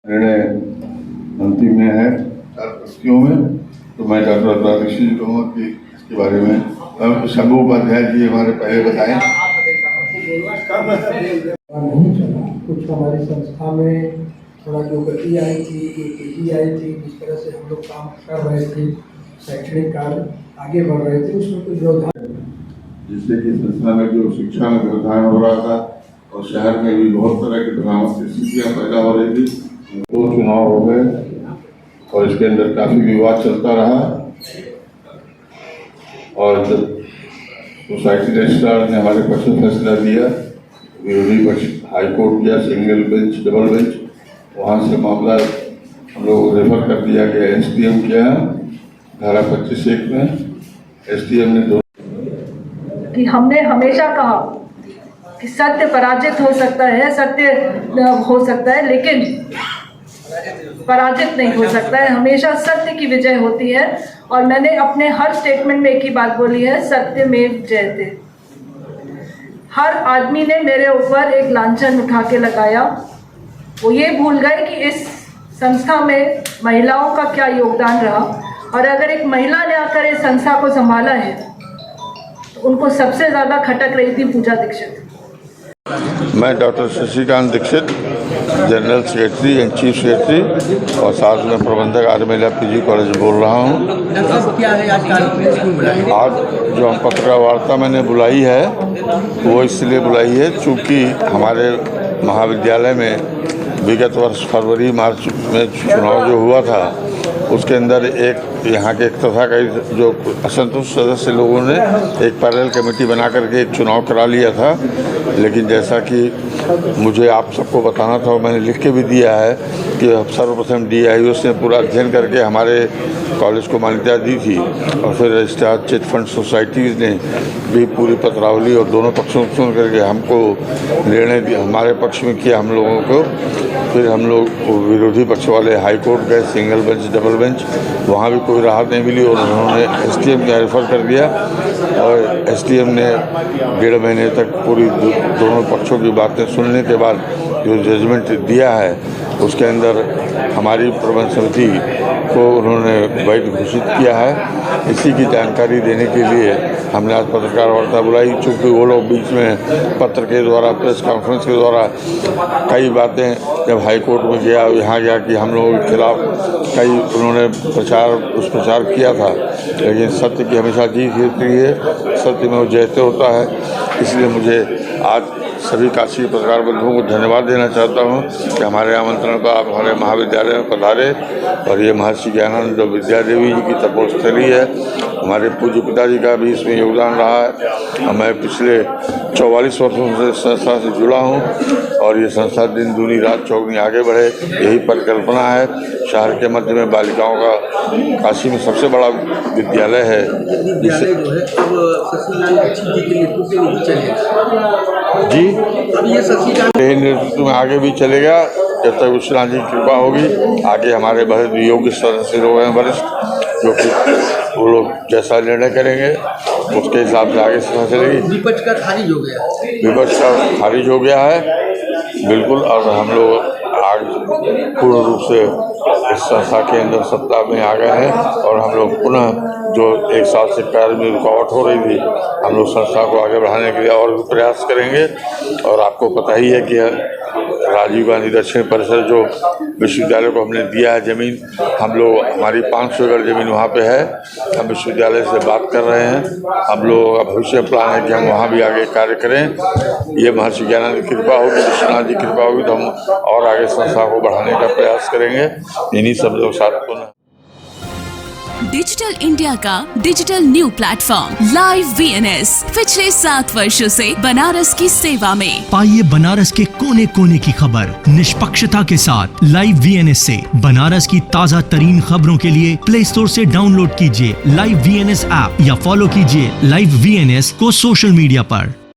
निर्णय अंतिम में है 4 प्रश्नों में। तो मैं डॉक्टर अनुराग दीक्षित जी कहूँगा कि इसके बारे में शंभू उपाध्याय जी हमारे पहले बताएं। नहीं चला, कुछ हमारी संस्था में थोड़ा जो गति आई थी, जो तेजी आई थी, जिस तरह से हम लोग काम कर रहे थे, शैक्षणिक कार्य आगे बढ़ रहे थे, उसमें कुछ व्यवधान, जिससे कि संस्था में जो शिक्षा में व्यवधान हो रहा था और शहर में भी बहुत तरह की भ्रामक स्थितियाँ पैदा हो रही थी। 2 चुनाव हो गए और इसके अंदर काफ़ी विवाद चलता रहा और जब सोसाइटी रजिस्ट्रार ने हमारे पक्ष में फैसला दिया, विरोधी पक्ष हाईकोर्ट गया, सिंगल बेंच, डबल बेंच, वहाँ से मामला हम लोग रेफर कर दिया गया SDM के यहाँ धारा 25(1) में। SDM ने कि हमने हमेशा कहा कि सत्य पराजित हो सकता है, सत्य हो सकता है, लेकिन पराजित नहीं हो सकता है। हमेशा सत्य की विजय होती है और मैंने अपने हर स्टेटमेंट में एक ही बात बोली है, सत्यमेव जयते। हर आदमी ने मेरे ऊपर एक लांछन उठा के लगाया। वो ये भूल गए कि इस संस्था में महिलाओं का क्या योगदान रहा, और अगर एक महिला ने आकर इस संस्था को संभाला है तो उनको सबसे ज़्यादा खटक रही थी पूजा दीक्षित। मैं doctor Shashikant Dixit, general secretary and chief secretary और साथ में प्रबंधक आर्मेला PG कॉलेज बोल रहा हूँ। आज जो हम पत्रकार वार्ता मैंने बुलाई है वो इसलिए बुलाई है चूँकि हमारे महाविद्यालय में विगत वर्ष फरवरी मार्च में चुनाव जो हुआ था उसके अंदर एक यहाँ के एक तथा कई जो असंतुष्ट सदस्य लोगों ने एक पैरेलल कमेटी बना करके एक चुनाव करा लिया था। लेकिन जैसा कि मुझे आप सबको बताना था और मैंने लिख के भी दिया है कि सर्वप्रथम DIOs ने पूरा अध्ययन करके हमारे कॉलेज को मान्यता दी थी और फिर रजिस्ट्रार चिट फंड सोसाइटीज़ ने भी पूरी पत्रावली और दोनों पक्षों को सुन करके हमको निर्णय दिया, हमारे पक्ष में किया हम लोगों को। फिर हम लोग विरोधी पक्ष वाले हाई कोर्ट गए, सिंगल बेंच, डबल बेंच, वहाँ भी कोई राहत नहीं मिली और उन्होंने SDM को रेफर कर दिया और SDM ने 1.5 महीने तक पूरी दोनों पक्षों की बातें सुनने के बाद जो जजमेंट दिया है उसके अंदर हमारी प्रबंध समिति को उन्होंने वैध घोषित किया है। इसी की जानकारी देने के लिए हमने आज पत्रकार वार्ता बुलाई। चूँकि वो लोग बीच में पत्र के द्वारा, प्रेस कॉन्फ्रेंस के द्वारा कई बातें जब हाई कोर्ट में गया, यहाँ गया कि हम लोगों के खिलाफ कई उन्होंने दुष्प्रचार किया था, लेकिन सत्य की हमेशा जीत होती है, सत्य में वो जयते होता है। इसलिए मुझे आज सभी काशी पत्रकार बंधुओं को धन्यवाद देना चाहता हूँ कि हमारे आमंत्रण पर आप हमारे महाविद्यालय में पधारे और ये महर्षि ज्ञानानंद विद्या देवी जी की तपोस्थली है। हमारे पूज्य पिताजी का भी इसमें योगदान रहा है। मैं पिछले 44 वर्षों से संस्था से जुड़ा हूँ और ये संस्था दिन दूनी रात चौगनी आगे बढ़े, यही परिकल्पना है। शहर के मध्य में बालिकाओं का काशी में सबसे बड़ा विद्यालय है जिससे जी यही नेतृत्व में आगे भी चलेगा जब तक विश्वनाथ जी की कृपा होगी। आगे हमारे बहुत योग्य सदस्य लोग हैं वरिष्ठ, जो कि वो लोग जैसा निर्णय करेंगे उसके हिसाब से आगे संस्था चलेगी। विपक्ष का खारिज हो गया, विपक्ष का खारिज हो गया है बिल्कुल, और हम लोग आज पूर्ण रूप से इस संस्था के अंदर सत्ता में आ गए हैं और हम लोग पुनः जो 1 साल से कार्य में रुकावट हो रही थी, हम लोग संस्था को आगे बढ़ाने के लिए और भी प्रयास करेंगे। और आपको पता ही है कि राजीव गांधी दक्षिण परिसर जो विश्वविद्यालय को हमने दिया है ज़मीन, हम लोग हमारी 500 एकड़ ज़मीन वहाँ पे है। हम विश्वविद्यालय से बात कर रहे हैं, हम लोगों का भविष्य प्लान है कि हम वहाँ भी आगे कार्य करें। ये महर्षि ज्ञानानंद की कृपा होगी, विश्वनाथ जी की कृपा होगी तो हम और आगे संस्था को बढ़ाने का प्रयास करेंगे। इन्हीं सब लोग साथ को डिजिटल इंडिया का digital new platform live VNS पिछले 7 वर्षों से बनारस की सेवा में। पाइए बनारस के कोने कोने की खबर निष्पक्षता के साथ लाइव VNS से। बनारस की ताज़ा तरीन खबरों के लिए प्ले स्टोर से डाउनलोड कीजिए लाइव VNS ऐप या फॉलो कीजिए लाइव VNS को सोशल मीडिया पर।